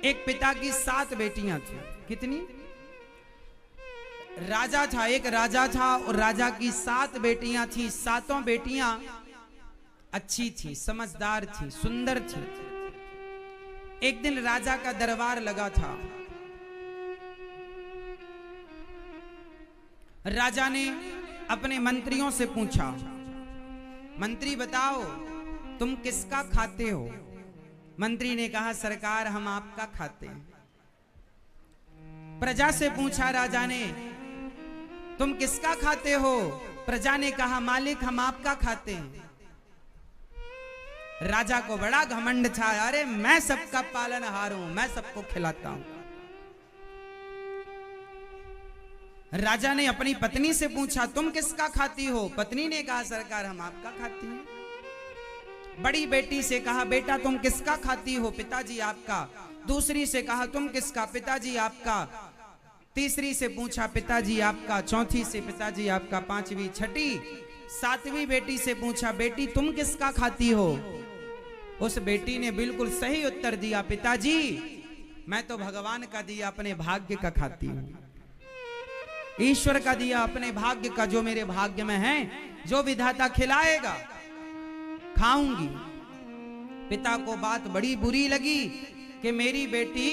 एक पिता की 7 बेटियां थी। कितनी? राजा था, एक राजा था और राजा की 7 बेटियां थी। 7 बेटियां अच्छी थी, समझदार थी, सुंदर थी। एक दिन राजा का दरबार लगा था। राजा ने अपने मंत्रियों से पूछा, मंत्री बताओ तुम किसका खाते हो? मंत्री ने कहा, सरकार हम आपका खाते हैं। प्रजा से पूछा राजा ने, तुम किसका खाते हो? प्रजा ने कहा, मालिक हम आपका खाते हैं। राजा को बड़ा घमंड था, अरे मैं सबका पालनहार हूं, मैं सबको खिलाता हूं। राजा ने अपनी पत्नी से पूछा, तुम किसका खाती हो? पत्नी ने कहा, सरकार हम आपका खाती हैं। बड़ी बेटी से कहा, बेटा तुम किसका खाती हो? पिताजी आपका। दूसरी से कहा, तुम किसका? पिताजी आपका। तीसरी से पूछा, पिताजी आपका। चौथी से पिताजी आपका। 5वीं, 6ठी, 7वीं बेटी से पूछा, बेटी तुम किसका खाती हो? उस बेटी ने बिल्कुल सही उत्तर दिया, पिताजी मैं तो भगवान का दिया अपने भाग्य का खाती हूं, ईश्वर का दिया अपने भाग्य का, जो मेरे भाग्य में है, जो विधाता खिलाएगा खाऊंगी। पिता को बात बड़ी बुरी लगी कि मेरी बेटी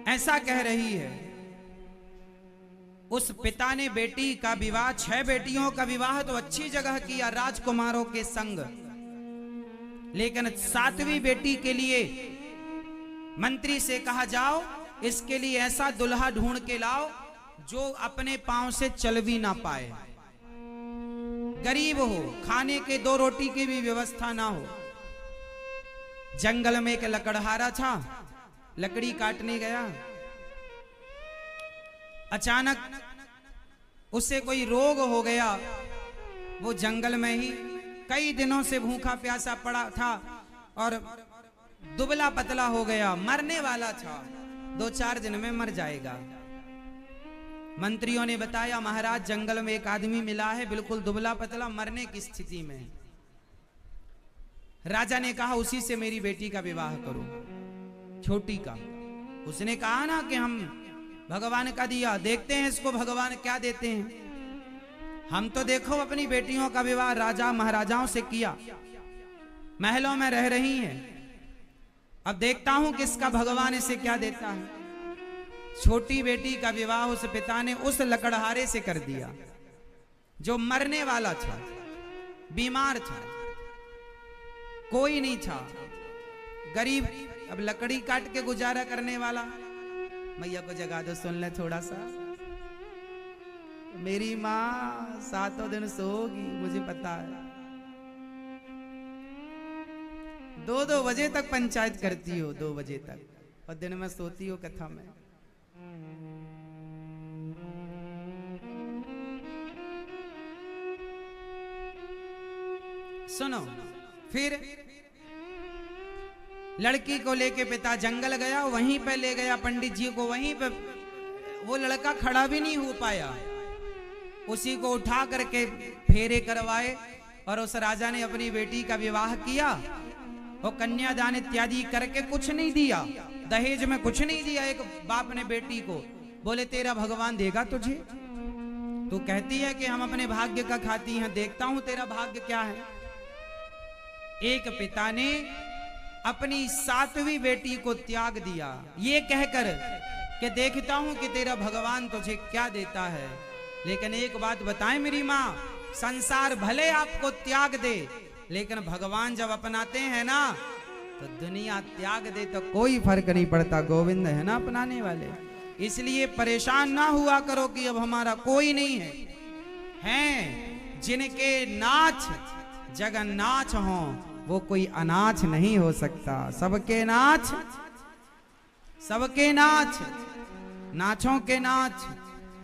ऐसा कह रही है। उस पिता ने बेटी का विवाह, 6 बेटियों का विवाह तो अच्छी जगह किया, राजकुमारों के संग, लेकिन 7वीं बेटी के लिए मंत्री से कहा, जाओ इसके लिए ऐसा दुल्हा ढूंढ के लाओ जो अपने पांव से चल भी ना पाए, गरीब हो, खाने के 2 रोटी की भी व्यवस्था ना हो। जंगल में एक लकड़हारा था, लकड़ी काटने गया। अचानक उसे कोई रोग हो गया। वो जंगल में ही कई दिनों से भूखा प्यासा पड़ा था और दुबला पतला हो गया, मरने वाला था, 2-4 दिन में मर जाएगा। मंत्रियों ने बताया, महाराज जंगल में एक आदमी मिला है, बिल्कुल दुबला पतला, मरने की स्थिति में। राजा ने कहा, उसी से मेरी बेटी का विवाह करो, छोटी का। उसने कहा ना कि हम भगवान का दिया, देखते हैं इसको भगवान क्या देते हैं। हम तो देखो अपनी बेटियों का विवाह राजा महाराजाओं से किया, महलों में रह रही हैं, अब देखता हूं किसका भगवान इसे क्या देता है। छोटी बेटी का विवाह उस पिता ने उस लकड़हारे से कर दिया जो मरने वाला था, बीमार था, कोई नहीं था, गरीब, अब लकड़ी काट के गुजारा करने वाला। मैया को जगा दो, सुन ले थोड़ा सा। मेरी माँ 7 दिन सोगी, मुझे पता है। 2-2 बजे तक पंचायत करती हो, 2 बजे तक, और दिन में सोती हो कथा में। सुनो, फिर लड़की को लेके पिता जंगल गया, वहीं पे ले गया पंडित जी को, वहीं पे वो लड़का खड़ा भी नहीं हो पाया, उसी को उठा करके फेरे करवाए और उस राजा ने अपनी बेटी का विवाह किया। वो कन्यादान इत्यादि करके कुछ नहीं दिया, दहेज में कुछ नहीं दिया। एक बाप ने बेटी को बोले, तेरा भगवान देगा तुझे, तू कहती है कि हम अपने भाग्य का खाती हैं, देखता हूं तेरा भाग्य क्या है। एक पिता ने अपनी 7वीं बेटी को त्याग दिया, ये कहकर कि देखता हूं कि तेरा भगवान तुझे क्या देता है। लेकिन एक बात बताएं मेरी माँ, संसार भले आपको त्याग दे, लेकिन भगवान जब अपनाते हैं ना, तो दुनिया त्याग दे तो कोई फर्क नहीं पड़ता, गोविंद है ना अपनाने वाले। इसलिए परेशान ना हुआ करो कि अब हमारा कोई नहीं है। हैं जिनके नाच जगन्नाथ हो, वो कोई अनाथ नहीं हो सकता। सबके नाच, सबके नाच, नाचों के नाच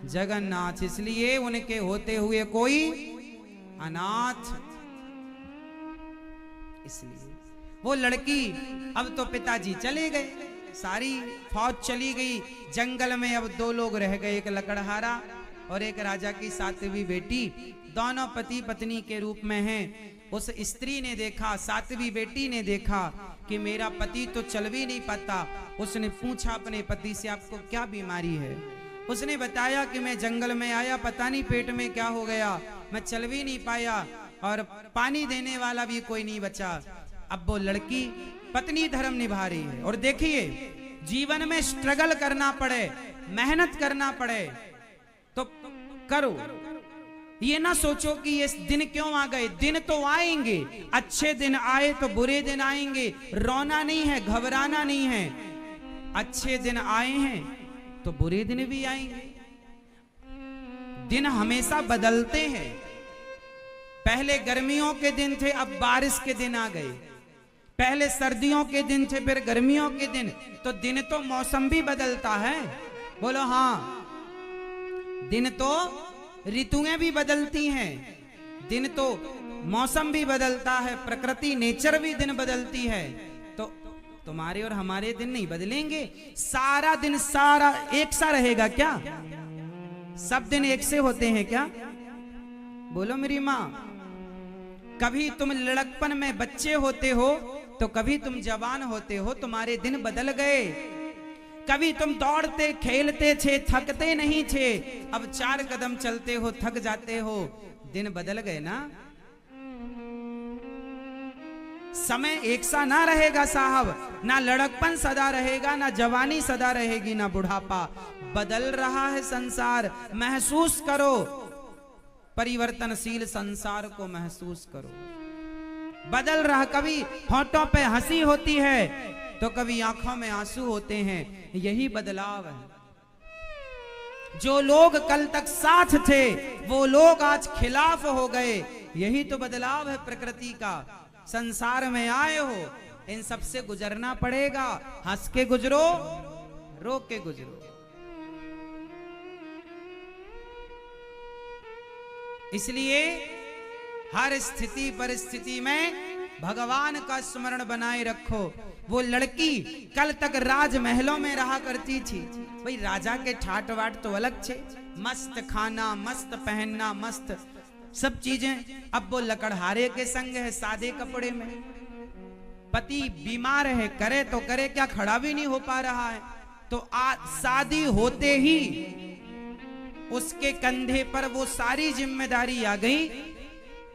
जगन्नाथ, इसलिए उनके होते हुए कोई अनाथ। इसलिए वो लड़की, अब तो पिताजी चले गए, सारी फौज चली गई, जंगल में अब 2 लोग रह गए, एक लकड़हारा और एक राजा की 7वीं बेटी। दोनों पति पत्नी के रूप में हैं। उस स्त्री ने देखा, सातवीं बेटी ने देखा कि मेरा पति तो चल भी नहीं पाता। उसने पूछा अपने पति से, आपको क्या बीमारी है? उसने बताया कि मैं जंगल में आया, पता नहीं पेट में क्या हो गया, मैं चल भी नहीं पाया और पानी देने वाला भी कोई नहीं बचा। अब वो लड़की पत्नी धर्म निभा रही है। और देखिए, जीवन में स्ट्रगल करना पड़े, मेहनत करना पड़े तो करो। ये ना सोचो कि ये दिन क्यों आ गए, दिन तो आएंगे, अच्छे दिन आए तो बुरे दिन आएंगे। रोना नहीं है, घबराना नहीं है। अच्छे दिन आए हैं तो बुरे दिन भी आएंगे। दिन हमेशा बदलते हैं। पहले गर्मियों के दिन थे, अब बारिश के दिन आ गए। पहले सर्दियों के दिन थे, फिर गर्मियों के दिन। तो दिन तो मौसम भी बदलता है। बोलो हाँ, दिन तो ऋतुएं भी बदलती हैं, दिन तो मौसम भी बदलता है, प्रकृति नेचर भी दिन बदलती है। तो तुम्हारे और हमारे दिन नहीं बदलेंगे। सारा दिन सारा एक सा रहेगा क्या? सब दिन एक से होते हैं क्या? बोलो मेरी माँ। कभी तुम लड़कपन में बच्चे होते हो तो कभी तुम जवान होते हो, तुम्हारे दिन बदल गए। कभी तुम दौड़ते खेलते थे, थकते नहीं थे, अब 4 कदम चलते हो थक जाते हो। दिन बदल गए ना। समय एक सा ना रहेगा साहब, ना लड़कपन सदा रहेगा, ना जवानी सदा रहेगी, ना बुढ़ापा। बदल रहा है संसार, महसूस करो। परिवर्तनशील संसार को महसूस करो। बदल रहा, कभी होठों पे हंसी होती है तो कभी आंखों में आंसू होते हैं। यही बदलाव है। जो लोग कल तक साथ थे वो लोग आज खिलाफ हो गए। यही तो बदलाव है प्रकृति का। संसार में आए हो, इन सब से गुजरना पड़ेगा। हंस के गुजरो, रो के गुजरो। इसलिए हर स्थिति परिस्थिति में भगवान का स्मरण बनाए रखो। वो लड़की कल तक राजमहलों में रहा करती थी। भाई राजा के ठाट वाट तो अलग थे, मस्त खाना, मस्त पहनना, मस्त सब चीजें। अब वो लकड़हारे के संग है, सादे कपड़े में। पति बीमार है, करे तो करे क्या, खड़ा भी नहीं हो पा रहा है। तो शादी होते ही उसके कंधे पर वो सारी जिम्मेदारी आ गई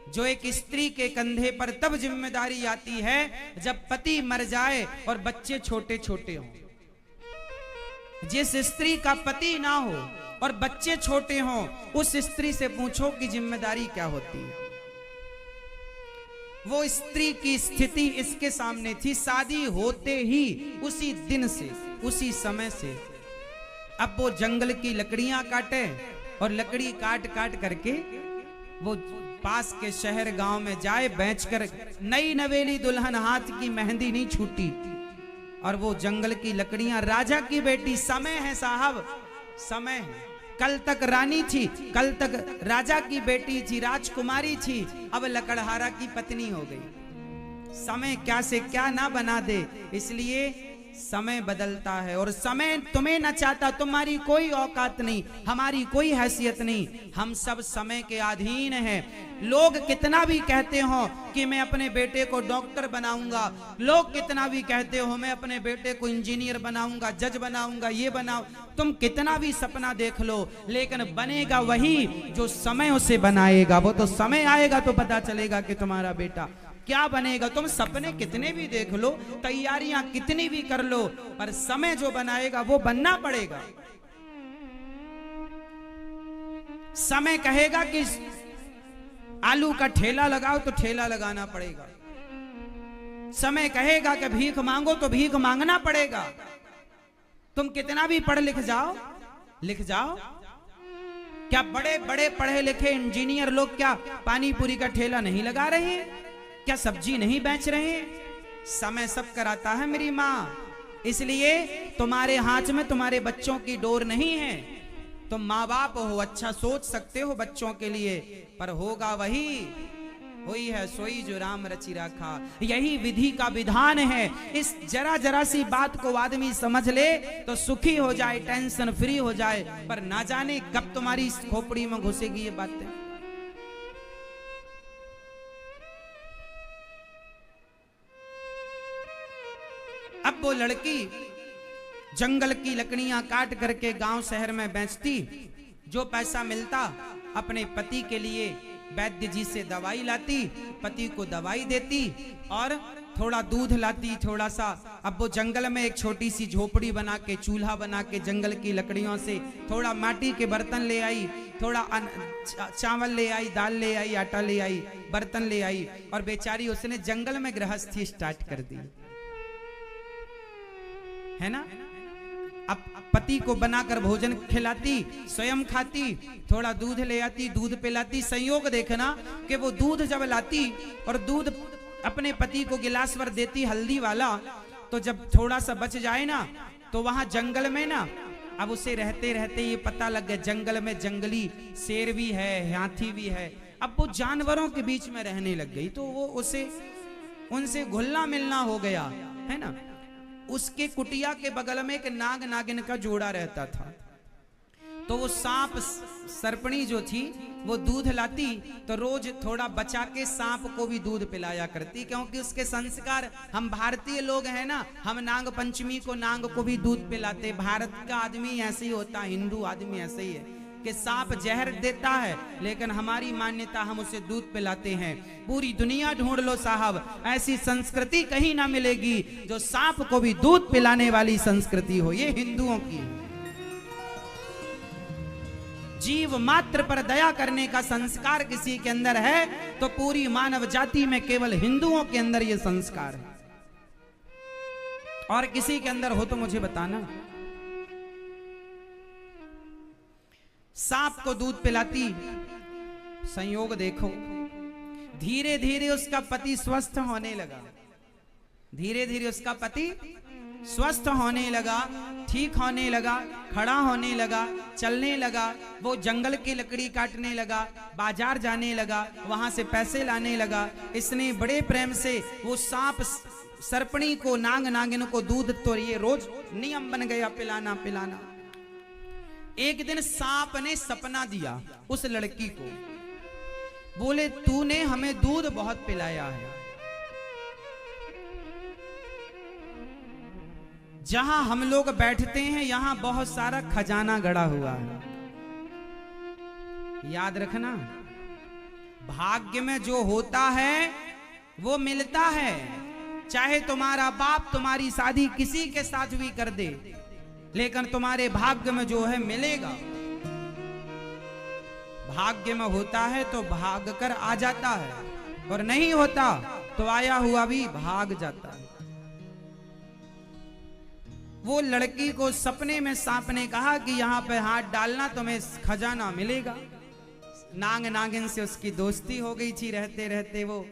जो एक स्त्री के कंधे पर तब जिम्मेदारी आती है जब पति मर जाए और बच्चे छोटे छोटे हों। जिस स्त्री का पति ना हो और बच्चे छोटे हों, उस स्त्री से पूछो कि जिम्मेदारी क्या होती है। वो स्त्री की स्थिति इसके सामने थी। शादी होते ही उसी दिन से, उसी समय से अब वो जंगल की लकड़ियां काटे और लकड़ी काट काट करके वो पास के शहर गांव में जाए, बेचकर नई नवेली दुल्हन, हाथ की मेहंदी नहीं छूटी, और वो जंगल की लकड़ियां। राजा की बेटी, समय है साहब, समय है। कल तक रानी थी, कल तक राजा की बेटी थी, राजकुमारी थी, अब लकड़हारा की पत्नी हो गई। समय क्या से क्या ना बना दे। इसलिए समय बदलता है और समय तुम्हें न चाहता। तुम्हारी कोई औकात नहीं, हमारी कोई हैसियत नहीं। हम सब समय के अधीन हैं। लोग कितना भी कहते हो कि मैं अपने बेटे को डॉक्टर बनाऊंगा, लोग कितना भी कहते हो मैं अपने बेटे को इंजीनियर बनाऊंगा, जज बनाऊंगा, ये बनाऊं, तुम कितना भी सपना देख लो, लेकिन बनेगा वही जो समय उसे बनाएगा। वो तो समय आएगा तो पता चलेगा कि तुम्हारा बेटा क्या बनेगा। तुम सपने कितने भी देख लो, तैयारियां कितनी भी कर लो, पर समय जो बनाएगा वो बनना पड़ेगा। समय कहेगा कि आलू का ठेला लगाओ तो ठेला लगाना पड़ेगा। समय कहेगा कि भीख मांगो तो भीख मांगना पड़ेगा। तुम कितना भी पढ़ लिख जाओ, लिख जाओ। क्या बड़े बड़े पढ़े लिखे इंजीनियर लोग क्या पानी पूरी का ठेला नहीं लगा रहे हैं? क्या सब्जी नहीं बेच रहे हैं? समय सब कराता है मेरी माँ। इसलिए तुम्हारे हाथ में तुम्हारे बच्चों की डोर नहीं है। तुम माँ बाप हो, अच्छा सोच सकते हो बच्चों के लिए, पर होगा वही, हुई है सोई जो राम रचि राखा। यही विधि का विधान है। इस जरा जरा सी बात को आदमी समझ ले तो सुखी हो जाए, टेंशन फ्री हो जाए, पर ना जाने कब तुम्हारी खोपड़ी में घुसेगी ये बातें। अब वो लड़की जंगल की लकड़ियां काट करके गांव शहर में बेचती, जो पैसा मिलता अपने पति के लिए वैद्य जी से दवाई लाती, पति को दवाई देती और थोड़ा दूध लाती, थोड़ा सा। अब वो जंगल में एक छोटी सी झोपड़ी बना के, चूल्हा बना के जंगल की लकड़ियों से थोड़ा माटी के बर्तन ले आई, थोड़ा चावल ले आई, दाल ले आई, आटा ले आई, बर्तन ले आई, और बेचारी उसने जंगल में गृहस्थी स्टार्ट कर दी, है ना। अब पति को बनाकर भोजन खिलाती, स्वयं खाती, थोड़ा दूध ले आती, दूध पिलाती। संयोग देखना कि वो दूध जब लाती और दूध अपने पति को गिलास भर देती हल्दी वाला, तो जब थोड़ा सा बच जाए ना, तो वहां जंगल में ना, अब उसे रहते रहते ये पता लग गया जंगल में जंगली शेर भी है, हाथी भी है। अब वो जानवरों के बीच में रहने लग गई, तो वो उसे उनसे घुलना मिलना हो गया, है ना। उसके कुटिया के बगल में एक नाग नागिन का जोड़ा रहता था, तो वो सांप सर्पणी जो थी वो दूध लाती, तो रोज थोड़ा बचा के सांप को भी दूध पिलाया करती, क्योंकि उसके संस्कार, हम भारतीय लोग हैं ना, हम नाग पंचमी को नाग को भी दूध पिलाते। भारत का आदमी ऐसे ही होता, हिंदू आदमी ऐसे ही है कि सांप जहर देता है, लेकिन हमारी मान्यता हम उसे दूध पिलाते हैं। पूरी दुनिया ढूंढ लो साहब, ऐसी संस्कृति कहीं ना मिलेगी जो सांप को भी दूध पिलाने वाली संस्कृति हो, ये हिंदुओं की। जीव मात्र पर दया करने का संस्कार किसी के अंदर है तो पूरी मानव जाति में केवल हिंदुओं के अंदर यह संस्कार है, और किसी के अंदर हो तो मुझे बताना। सांप को दूध पिलाती, संयोग देखो धीरे धीरे उसका पति स्वस्थ होने लगा, धीरे धीरे उसका पति स्वस्थ होने लगा, ठीक होने लगा, खड़ा होने लगा, चलने लगा। वो जंगल की लकड़ी काटने लगा, बाजार जाने लगा, वहां से पैसे लाने लगा। इसने बड़े प्रेम से वो सांप सर्पणी को, नाग नागिन को दूध, तो ये रोज नियम बन गया पिलाना पिलाना। एक दिन सांप ने सपना दिया उस लड़की को, बोले तूने हमें दूध बहुत पिलाया है, जहां हम लोग बैठते हैं यहां बहुत सारा खजाना गड़ा हुआ है। याद रखना, भाग्य में जो होता है वो मिलता है, चाहे तुम्हारा बाप तुम्हारी शादी किसी के साथ भी कर दे, लेकिन तुम्हारे भाग्य में जो है मिलेगा। भाग्य में होता है तो भाग कर आ जाता है, और नहीं होता तो आया हुआ भी भाग जाता है। वो लड़की को सपने में सांप ने कहा कि यहाँ पे हाथ डालना तुम्हें खजाना मिलेगा। नाग नागिन से उसकी दोस्ती हो गई थी, रहते रहते वो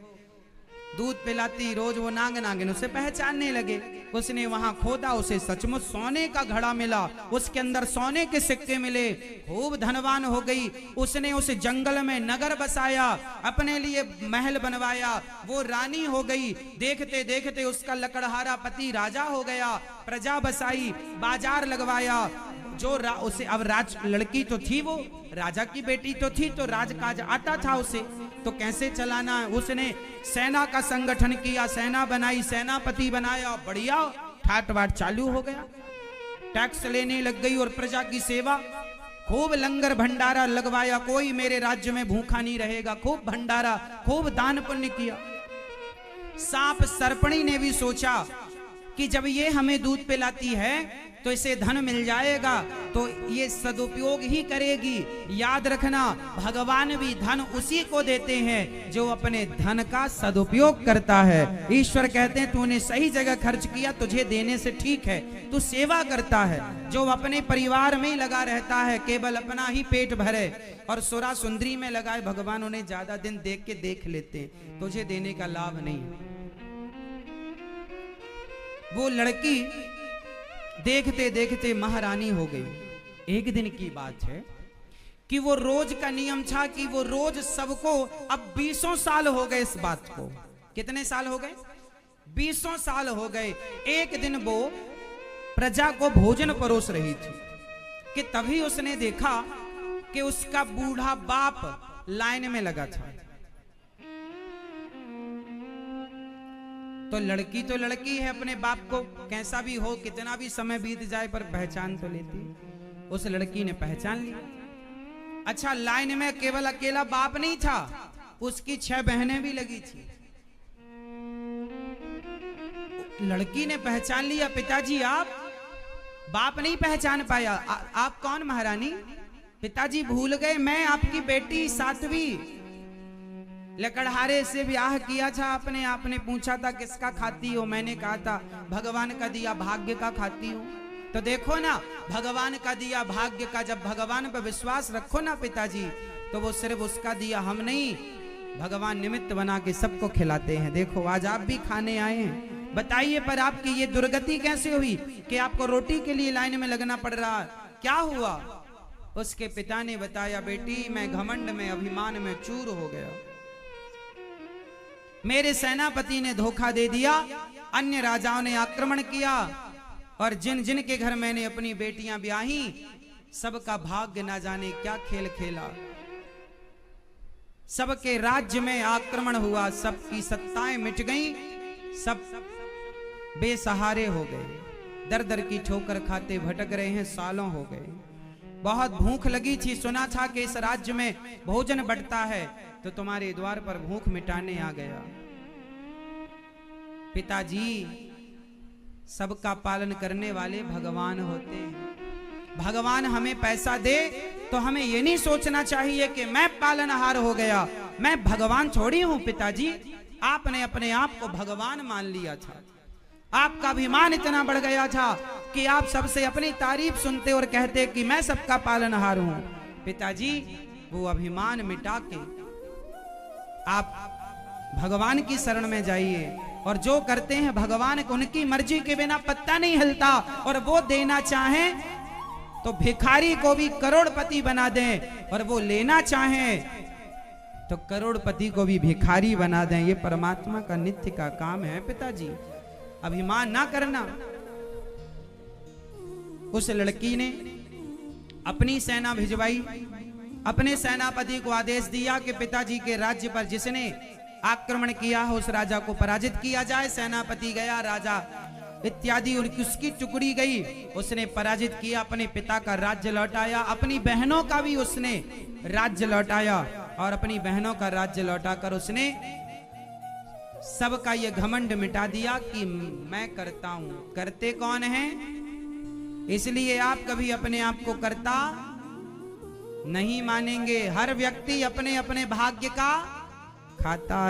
दूध पिलाती, रोज वो नाग नागिन उसे पहचानने लगे। उसने वहां खोदा, उसे सचमुच सोने का घड़ा मिला, उसके अंदर सोने के सिक्के मिले, खूब धनवान हो गई। उसने उस जंगल में नगर बसाया, अपने लिए महल बनवाया, वो रानी हो गई। देखते देखते उसका लकड़हारा पति राजा हो गया, प्रजा बसाई, बाजार लगवाया। जो उसे अब राज, लड़की तो थी, वो राजा की बेटी तो थी, तो राजकाज आता था उसे, तो कैसे चलाना है। उसने सेना का संगठन किया, सेना बनाई, सेनापति बनाया, बढ़िया ठाट बाट चालू हो गया। टैक्स लेने लग गई और प्रजा की सेवा, खूब लंगर भंडारा लगवाया, कोई मेरे राज्य में भूखा नहीं रहेगा, खूब भंडारा, खूब दान पुण्य किया। सांप सर्पणी ने भी सोचा कि जब ये हमें दूध पिलाती है तो इसे धन मिल जाएगा, तो ये सदुपयोग ही करेगी। याद रखना, भगवान भी धन उसी को देते हैं जो अपने धन का सदुपयोग करता है। ईश्वर कहते हैं तूने सही जगह खर्च किया, तुझे देने से ठीक है। तू सेवा करता है, जो अपने परिवार में ही लगा रहता है, केवल अपना ही पेट भरे और सुरा सुंदरी में लगाए, भगवान उन्हें ज्यादा दिन देख के देख लेते, तुझे देने का लाभ नहीं। वो लड़की देखते देखते महारानी हो गई। एक दिन की बात है कि वो रोज का नियम था कि वो रोज सबको, अब 20 साल हो गए इस बात को। कितने साल हो गए? 20 साल हो गए। एक दिन वो प्रजा को भोजन परोस रही थी कि तभी उसने देखा कि उसका बूढ़ा बाप लाइन में लगा था। तो लड़की है, अपने बाप को कैसा भी हो, कितना भी समय बीत जाए पर पहचान तो लेती। उस लड़की ने पहचान लिया। अच्छा, लाइन में केवल अकेला बाप नहीं था, उसकी 6 बहनें भी लगी थी। लड़की ने पहचान लिया, पिताजी आप। बाप नहीं पहचान पाया। आप कौन महारानी? पिताजी भूल गए, मैं आपकी बेटी साध्वी। लकड़हारे से ब्याह किया था आपने। आपने पूछा था किसका खाती हो, मैंने कहा था भगवान का दिया भाग्य का खाती हूँ। तो देखो ना, भगवान का दिया भाग्य का, जब भगवान पर विश्वास रखो ना पिताजी, तो वो सिर्फ उसका दिया हम नहीं, भगवान निमित्त बना के सबको खिलाते हैं। देखो आज आप भी खाने आए हैं। बताइए, पर आपकी ये दुर्गति कैसे हुई कि आपको रोटी के लिए लाइन में लगना पड़ रहा? क्या हुआ? उसके पिता ने बताया, बेटी मैं घमंड में, अभिमान में चूर हो गया। मेरे सेनापति ने धोखा दे दिया, अन्य राजाओं ने आक्रमण किया, और जिन जिन के घर मैंने अपनी बेटियां ब्याही, सबका भाग्य ना जाने क्या खेल खेला। सबके राज्य में आक्रमण हुआ, सबकी सत्ताएं मिट गईं, सब बेसहारे हो गए, दर दर की ठोकर खाते भटक रहे हैं, सालों हो गए। बहुत भूख लगी थी, सुना था कि इस राज्य में भोजन बंटता है, तो तुम्हारे द्वार पर भूख मिटाने आ गया। पिताजी, सबका पालन करने वाले भगवान होते हैं। भगवान हमें पैसा दे तो हमें ये नहीं सोचना चाहिए कि मैं पालनहार हो गया, मैं भगवान थोड़ी हूं। पिताजी, आपने अपने आप को भगवान मान लिया था। आपका अभिमान इतना बढ़ गया था कि आप सबसे अपनी तारीफ सुनते और कहते कि मैं सबका पालनहार हूं। पिताजी, वो अभिमान मिटा के आप भगवान की शरण में जाइए, और जो करते हैं भगवान को, उनकी मर्जी के बिना पत्ता नहीं हिलता। और वो देना चाहें तो भिखारी को भी करोड़पति बना दें, और वो लेना चाहें तो करोड़पति को भी भिखारी बना दें। ये परमात्मा का नित्य का काम है। पिताजी, अभिमान ना करना। उस लड़की ने अपनी सेना भिजवाई, अपने सेनापति को आदेश दिया कि पिताजी के राज्य पर जिसने आक्रमण किया हो उस राजा को पराजित किया जाए। सेनापति गया, राजा इत्यादि उसकी टुकड़ी गई, उसने पराजित किया, अपने पिता का राज्य लौटाया, अपनी बहनों का भी उसने राज्य लौटाया, और अपनी बहनों का राज्य लौटाकर उसने सबका ये घमंड मिटा दिया कि मैं करता हूं। करते कौन हैं? इसलिए आप कभी अपने आप को करता नहीं मानेंगे। हर व्यक्ति अपने अपने भाग्य का खाता है।